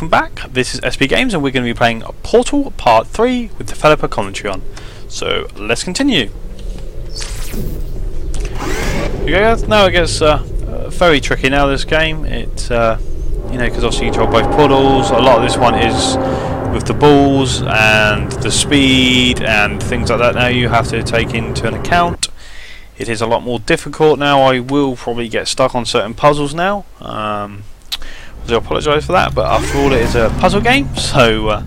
welcome back. This is SB Games and we're going to be playing Portal Part 3 with developer commentary on. So let's continue. Now it gets very tricky now, this game. It's you know, because obviously you control both portals. A lot of this one is with the balls and the speed and things like that now you have to take into an account. It is a lot more difficult now. I will probably get stuck on certain puzzles now. I apologise for that, but after all it is a puzzle game, so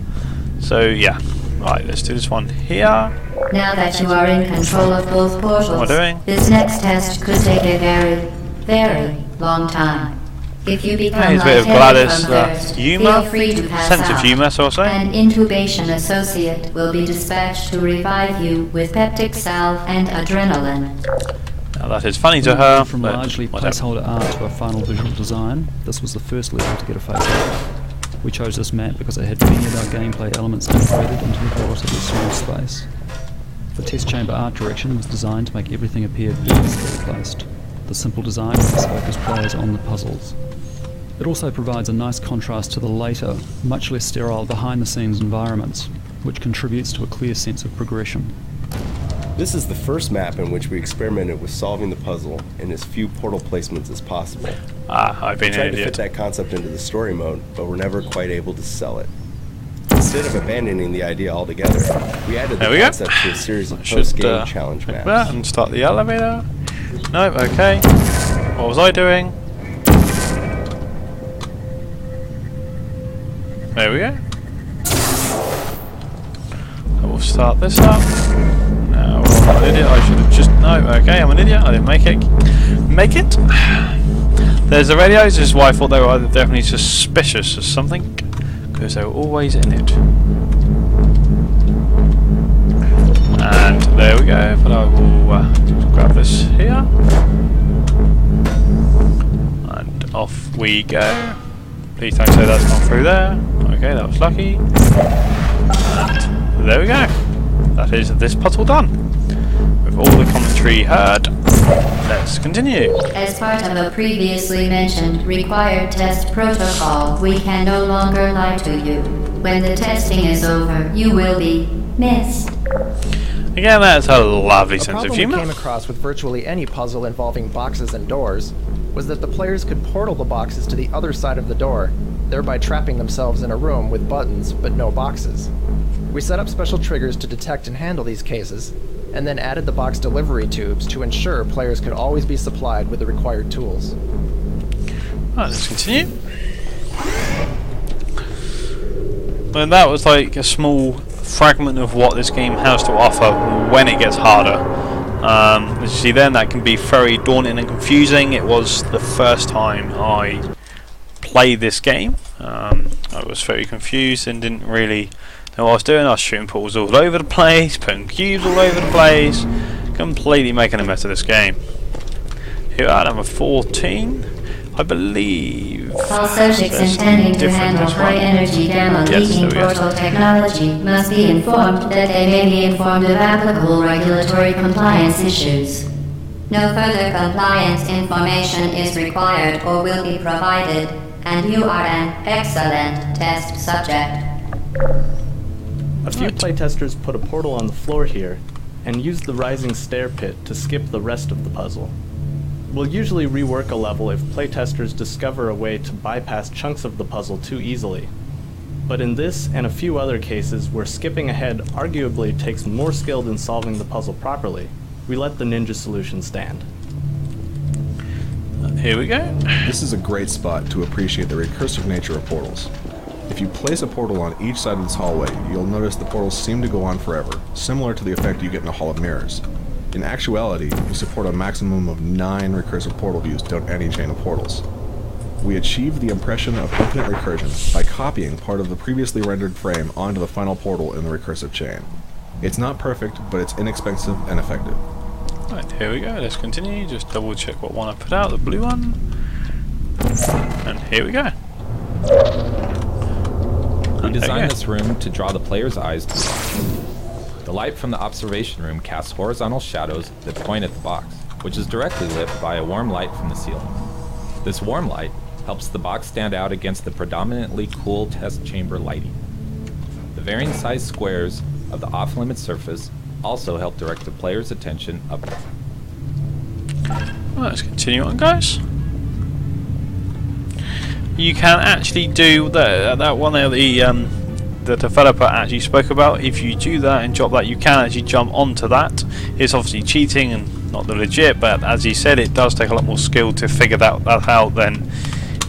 yeah. Right, let's do this one here. Now that you are in control of both portals, this next test could take a very, very long time. If you become lightheaded from thirst, feel free to pass out. An intubation associate will be dispatched to revive you with peptic salve and adrenaline. Now that is funny to her. From largely placeholder art to a final visual design, this was the first level to get a face-off. We chose this map because it had many of our gameplay elements integrated into the relatively small space. The test chamber art direction was designed to make everything appear beautifully placed. The simple design lets focus players on the puzzles. It also provides a nice contrast to the later, much less sterile behind-the-scenes environments, which contributes to a clear sense of progression. This is the first map in which we experimented with solving the puzzle in as few portal placements as possible. I've been an idiot. We tried to fit that concept into the story mode, but were never quite able to sell it. Instead of abandoning the idea altogether, we added the concept to a series of post-game challenge maps. That and start the elevator. Nope, okay. What was I doing? There we go. I will start this up. Now, I'm an idiot. I should have just... No, okay, I'm an idiot. I didn't make it. There's the radios. This is why I thought they were either definitely suspicious or something, because they were always in it. And there we go. But I will grab this here. And off we go. Please don't say that's not through there. Okay, that was lucky. And there we go. That is this puzzle done. With all the commentary heard, let's continue. As part of a previously mentioned required test protocol, we can no longer lie to you. When the testing is over, you will be missed. Again, that's a lovely sense of humor. A problem we came across with virtually any puzzle involving boxes and doors was that the players could portal the boxes to the other side of the door, thereby trapping themselves in a room with buttons but no boxes. We set up special triggers to detect and handle these cases, and then added the box delivery tubes to ensure players could always be supplied with the required tools. Right, let's continue. And that was like a small fragment of what this game has to offer when it gets harder. As you see then, that can be very daunting and confusing. It was the first time I played this game. I was very confused and didn't really know what I was doing. I was shooting portals all over the place, putting cubes all over the place, completely making a mess of this game. Here at number 14, I believe. All subjects intending to handle high-energy gamma-leaking portal technology must be informed that they may be informed of applicable regulatory compliance issues. No further compliance information is required or will be provided, and you are an excellent test subject. A few playtesters put a portal on the floor here, and used the rising stair pit to skip the rest of the puzzle. We'll usually rework a level if playtesters discover a way to bypass chunks of the puzzle too easily. But in this and a few other cases where skipping ahead arguably takes more skill than solving the puzzle properly, we let the ninja solution stand. Here we go. This is a great spot to appreciate the recursive nature of portals. If you place a portal on each side of this hallway, you'll notice the portals seem to go on forever, similar to the effect you get in a Hall of Mirrors. In actuality, we support a maximum of 9 recursive portal views down any chain of portals. We achieve the impression of infinite recursion by copying part of the previously rendered frame onto the final portal in the recursive chain. It's not perfect, but it's inexpensive and effective. Right, here we go, let's continue. Just double check what one I put out, the blue one. And here we go. We designed this room to draw the player's eyes to the box. The light from the observation room casts horizontal shadows that point at the box, which is directly lit by a warm light from the ceiling. This warm light, helps the box stand out against the predominantly cool test chamber lighting. The varying size squares of the off-limit surface also help direct the player's attention upward. Well, let's continue on, guys. You can actually do that one there, the developer actually spoke about. If you do that and drop that, you can actually jump onto that. It's obviously cheating and not the legit, but as he said, it does take a lot more skill to figure that out than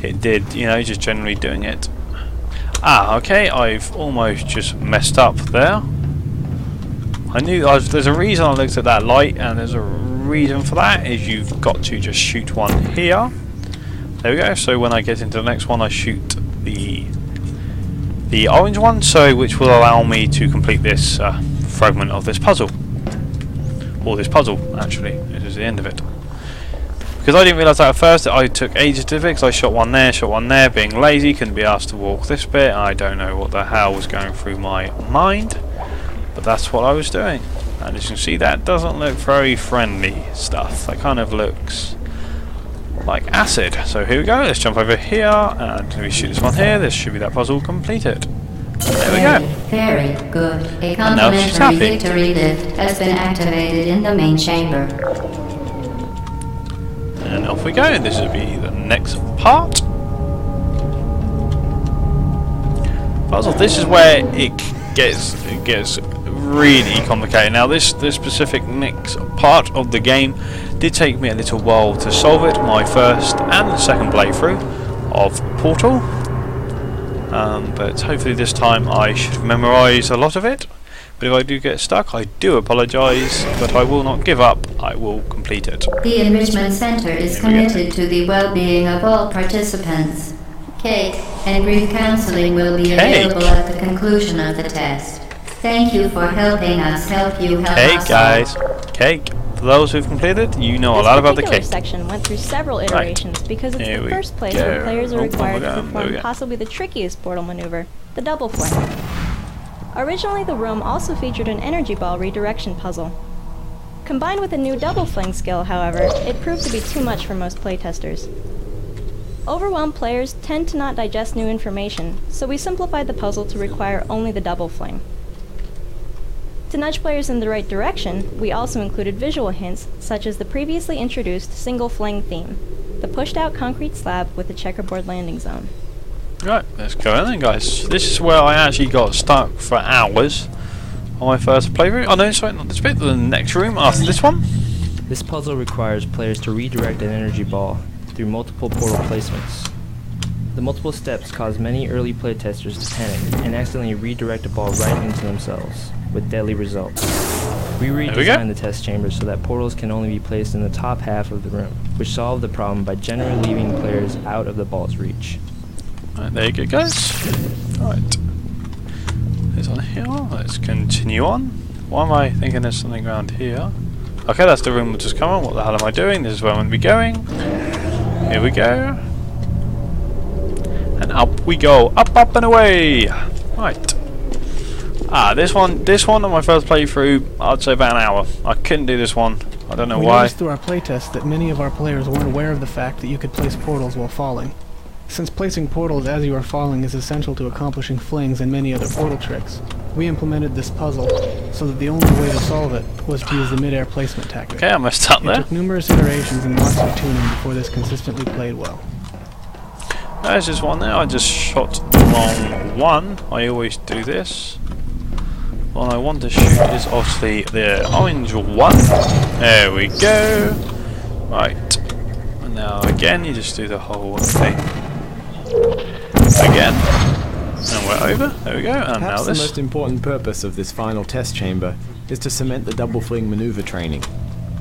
it did, you know, just generally doing it. Okay, I've almost just messed up there. I knew there's a reason I looked at that light, and there's a reason for that, is you've got to just shoot one here. There we go. So when I get into the next one, I shoot the orange one, which will allow me to complete this fragment of this puzzle. Or this puzzle, actually. This is the end of it. Because I didn't realise that at first, I took ages to do it, because I shot one there, being lazy, couldn't be asked to walk this bit. I don't know what the hell was going through my mind, but that's what I was doing. And as you can see, that doesn't look very friendly stuff. That kind of looks like acid. So here we go, let's jump over here, and we shoot this one here. This should be that puzzle completed. There we go. Very good. A complimentary victory lift has been activated in the main chamber. And off we go. This will be the next part. Puzzle. This is where it gets really complicated. Now this specific next part of the game did take me a little while to solve it. My first and second playthrough of Portal. But hopefully this time I should memorise a lot of it. But if I do get stuck, I do apologise, but I will not give up. I will complete it. The Enrichment Center is committed to the well-being of all participants. Cake and grief counseling will be available at the conclusion of the test. Thank you for helping us help you help us. Cake, guys. Cake. For those who've completed, you know a lot about the cake. This section went through several iterations because it's the first place where players are required to perform possibly the trickiest portal maneuver, the double fling. Originally, the room also featured an energy ball redirection puzzle. Combined with a new double fling skill, however, it proved to be too much for most playtesters. Overwhelmed players tend to not digest new information, so we simplified the puzzle to require only the double fling. To nudge players in the right direction, we also included visual hints, such as the previously introduced single fling theme, the pushed-out concrete slab with a checkerboard landing zone. Right, let's go in then, guys. This is where I actually got stuck for hours on my first playthrough. Oh no, sorry, not this bit, the next room after this one. This puzzle requires players to redirect an energy ball through multiple portal placements. The multiple steps cause many early playtesters to panic and accidentally redirect a ball right into themselves, with deadly results. We redesigned the test chamber so that portals can only be placed in the top half of the room, which solved the problem by generally leaving players out of the ball's reach. Right, there you go, guys. Right. There's on here. Let's continue on. Why am I thinking there's something around here? Okay, that's the room we'll just come on. What the hell am I doing? This is where I'm going to be going. Here we go. And up we go. Up, up and away. Right. This one on my first playthrough, I'd say about an hour. I couldn't do this one. I don't know why. We noticed through our playtest that many of our players weren't aware of the fact that you could place portals while falling. Since placing portals as you are falling is essential to accomplishing flings and many other portal tricks, we implemented this puzzle so that the only way to solve it was to use the mid-air placement tactic. Okay, I messed up there. It took numerous iterations and lots of tuning before this consistently played well. There's this one there. I just shot the wrong one. I always do this. What I want to shoot is obviously the orange one. There we go. Right. And now again, you just do the whole thing. Again. And we're over. There we go. And now this. The most important purpose of this final test chamber is to cement the double fling maneuver training.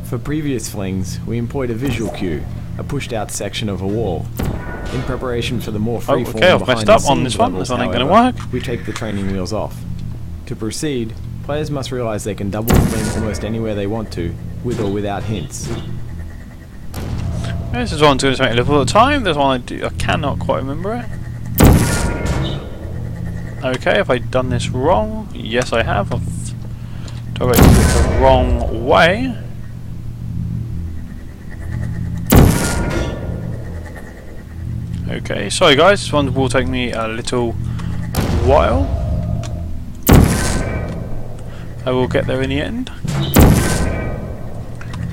For previous flings, we employed a visual cue, a pushed out section of a wall. In preparation for the more free-form I've messed up on this one. This one ain't going to work. We take the training wheels off. To proceed, players must realize they can double fling almost anywhere they want to, with or without hints. This is one's going to take a little bit of time. This one I cannot quite remember it. Okay, have I done this wrong? Yes, I have. I've directed it the wrong way. Okay, sorry guys, this one will take me a little while. I will get there in the end.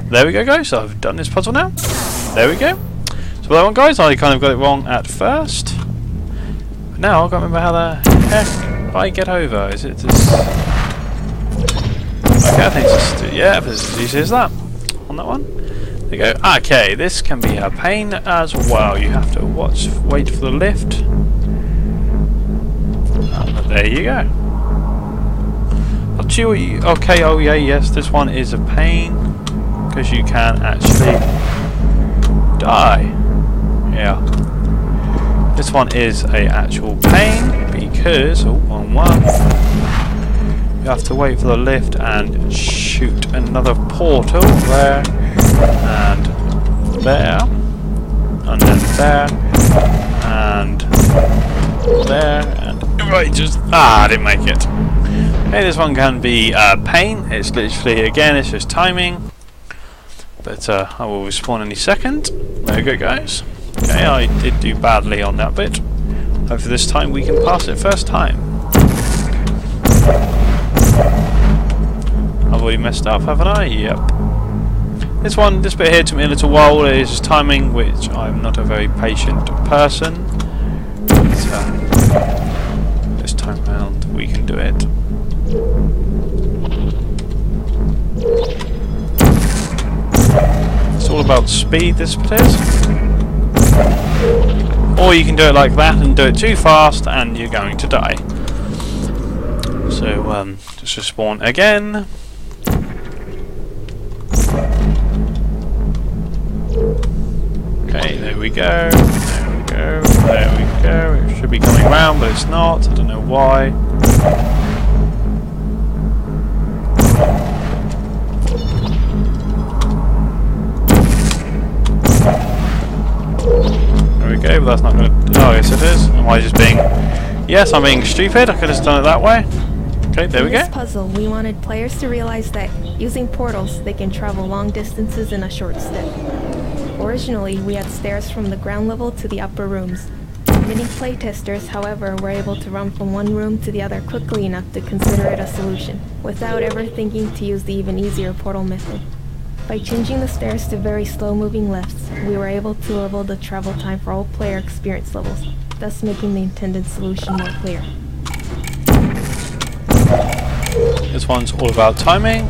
There we go guys, I've done this puzzle now. There we go. So that one guys, I kind of got it wrong at first. But now I can't remember how the heck I get over. Is it this? Okay, I think it's just, yeah, it's as easy as that. On that one. There you go. Okay, this can be a pain as well. You have to wait for the lift. There you go. Up to you. Okay, oh yeah, yes, this one is a pain because you can actually die. Yeah. This one is a actual pain because one. You have to wait for the lift and shoot another portal there and there and then there and there and right, just I didn't make it. Okay, this one can be a pain. It's literally again, it's just timing. But I will respawn any second. There we go, guys. Okay, I did do badly on that bit. Hopefully this time we can pass it first time. I've already messed up, haven't I? Yep. This bit here took me a little while. It is just timing, which I'm not a very patient person. But this time round we can do it. It's all about speed, this bit is. Or you can do it like that and do it too fast and you're going to die. So just respawn again. Okay, there we go. There we go. There we go. It should be coming round, but it's not. I don't know why. There we go, but that's not going to... Oh, yes it is. Am I just being... Yes, I'm being stupid. I could have done it that way. Okay, there we go. In this puzzle, we wanted players to realize that, using portals, they can travel long distances in a short step. Originally, we had stairs from the ground level to the upper rooms. Many playtesters, however, were able to run from one room to the other quickly enough to consider it a solution, without ever thinking to use the even easier portal method. By changing the stairs to very slow-moving lifts, we were able to level the travel time for all player experience levels, thus making the intended solution more clear. This one's all about timing.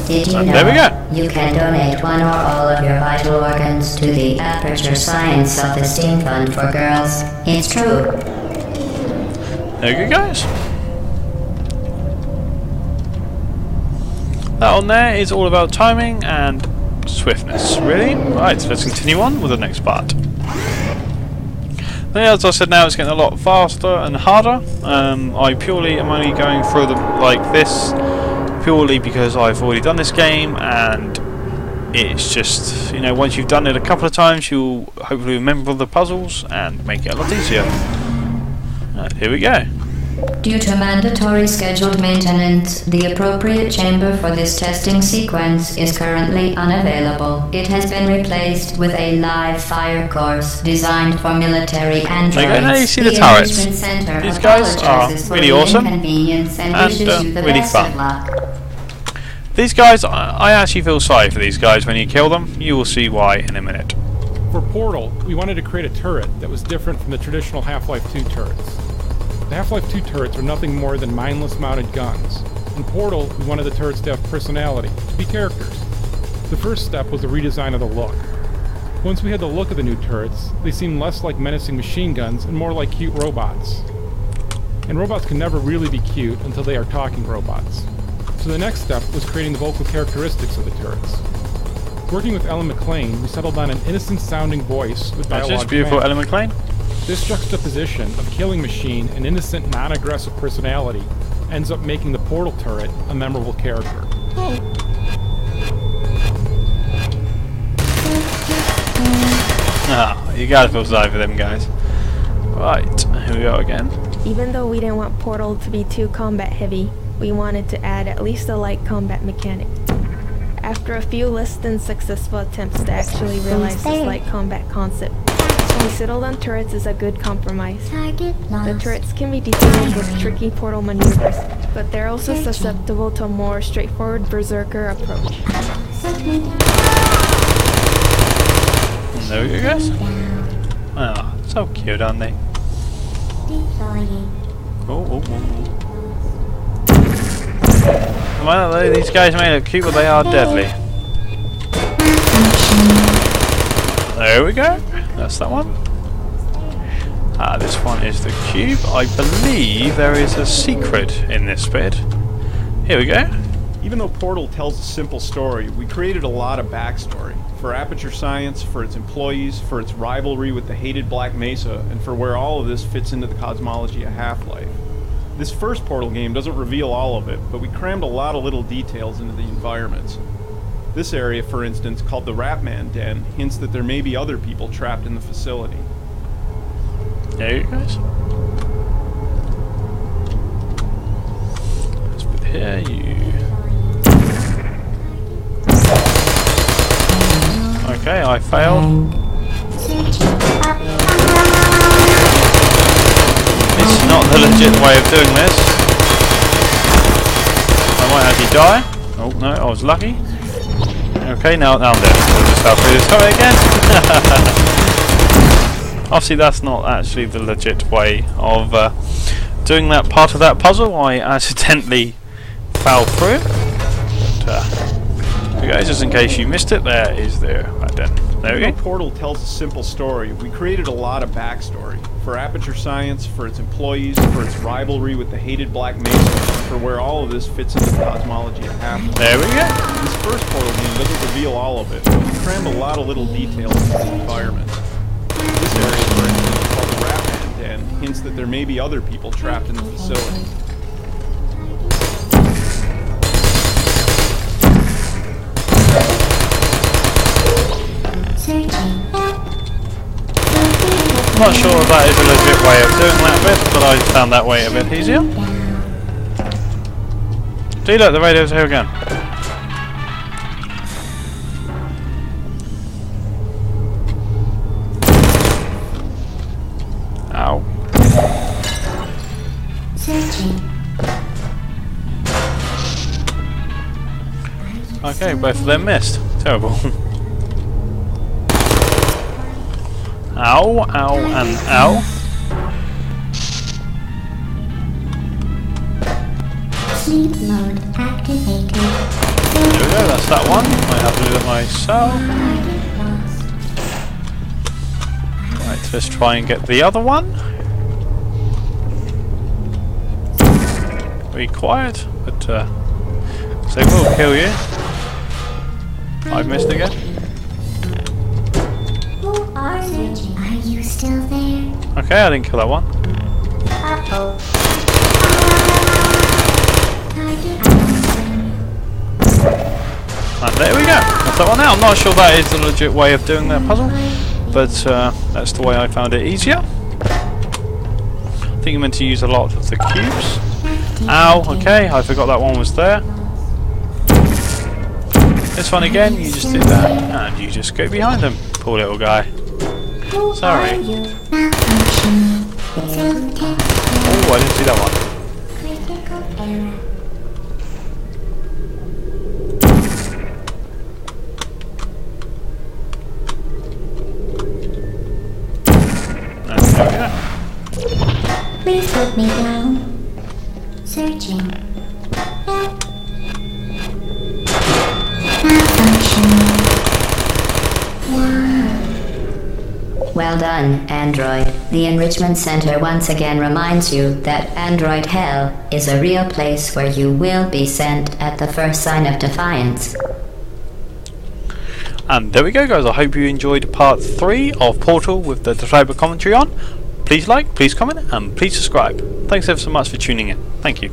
Did you know there we go. You can donate one or all of your vital organs to the Aperture Science Self-Esteem Fund for Girls? It's true. There you go, guys. That one there is all about timing and swiftness, really. Right, so let's continue on with the next part. As I said, now it's getting a lot faster and harder. I purely am only going through them like this purely because I've already done this game, and it's just, you know, once you've done it a couple of times, you'll hopefully remember the puzzles and make it a lot easier. Right, here we go. Due to mandatory scheduled maintenance, the appropriate chamber for this testing sequence is currently unavailable. It has been replaced with a live fire course designed for military androids. There you go, now you see the turrets. These guys are really awesome and really fun. These guys, I actually feel sorry for these guys when you kill them. You will see why in a minute. For Portal, we wanted to create a turret that was different from the traditional Half-Life 2 turrets. The Half-Life 2 turrets are nothing more than mindless mounted guns. In Portal, we wanted the turrets to have personality, to be characters. The first step was the redesign of the look. Once we had the look of the new turrets, they seemed less like menacing machine guns and more like cute robots. And robots can never really be cute until they are talking robots. So the next step was creating the vocal characteristics of the turrets. Working with Ellen McLean, we settled on an innocent-sounding voice with dialogue. That's just beautiful, Ellen McLean. This juxtaposition of killing machine and innocent, non-aggressive personality ends up making the Portal turret a memorable character. Ah, you gotta feel sorry for them guys. Right, here we go again. Even though we didn't want Portal to be too combat heavy, we wanted to add at least a light combat mechanic. After a few less than successful attempts to actually realize this light combat concept, we settled on turrets as a good compromise. The turrets can be defeated with tricky portal maneuvers, but they're also susceptible to a more straightforward berserker approach. There you guys. Oh, so cute, aren't they? Oh. Well, these guys may look cute, but they are deadly. There we go. That's that one. This one is the cube. I believe there is a secret in this bit. Here we go. Even though Portal tells a simple story, we created a lot of backstory. For Aperture Science, for its employees, for its rivalry with the hated Black Mesa, and for where all of this fits into the cosmology of Half-Life. This first Portal game doesn't reveal all of it, but we crammed a lot of little details into the environments. This area, for instance, called the Ratman Den, hints that there may be other people trapped in the facility. There you guys. Let's put here, you... Okay, I failed. It's not the legit way of doing this. I might actually die. Oh no, I was lucky. Okay, now I'm dead. I'll just have to do this story again. Obviously that's not actually the legit way of doing that part of that puzzle. I accidentally fell through. But, guys, just in case you missed it, there is there right then. There we go. Portal tells a simple story. We created a lot of backstory. For Aperture Science, for its employees, for its rivalry with the hated Black Mesa, for where all of this fits into the cosmology of Half-Life. There we go. This first Portal game doesn't reveal all of it, but we crammed a lot of little details into the environment. This area, for instance, called the Ratman Den, hints that there may be other people trapped in the facility. I'm not sure if that is a legit way of doing that bit, but I found that way a bit easier. See, look, the radio's here again. Ow. Okay, both of them missed. Terrible. Ow, ow, and ow. Sleep mode activated. There we go, that's that one. I have to do it myself. Right, let's try and get the other one. Be quiet, but they will kill you. I've missed again. Are you still there? Okay, I didn't kill that one. Uh-oh. And there we go. That's that one now. I'm not sure that is the legit way of doing that puzzle, but that's the way I found it easier. I think you're meant to use a lot of the cubes. Ow, okay, I forgot that one was there. This one again, you just do that, and you just go behind them, poor little guy. Sorry. Oh, I didn't see that one. Please put me down. Searching. Well done, Android. The Enrichment Center once again reminds you that Android Hell is a real place where you will be sent at the first sign of defiance. And there we go, guys. I hope you enjoyed part 3 of Portal with the Developer commentary on. Please like, please comment, and please subscribe. Thanks ever so much for tuning in. Thank you.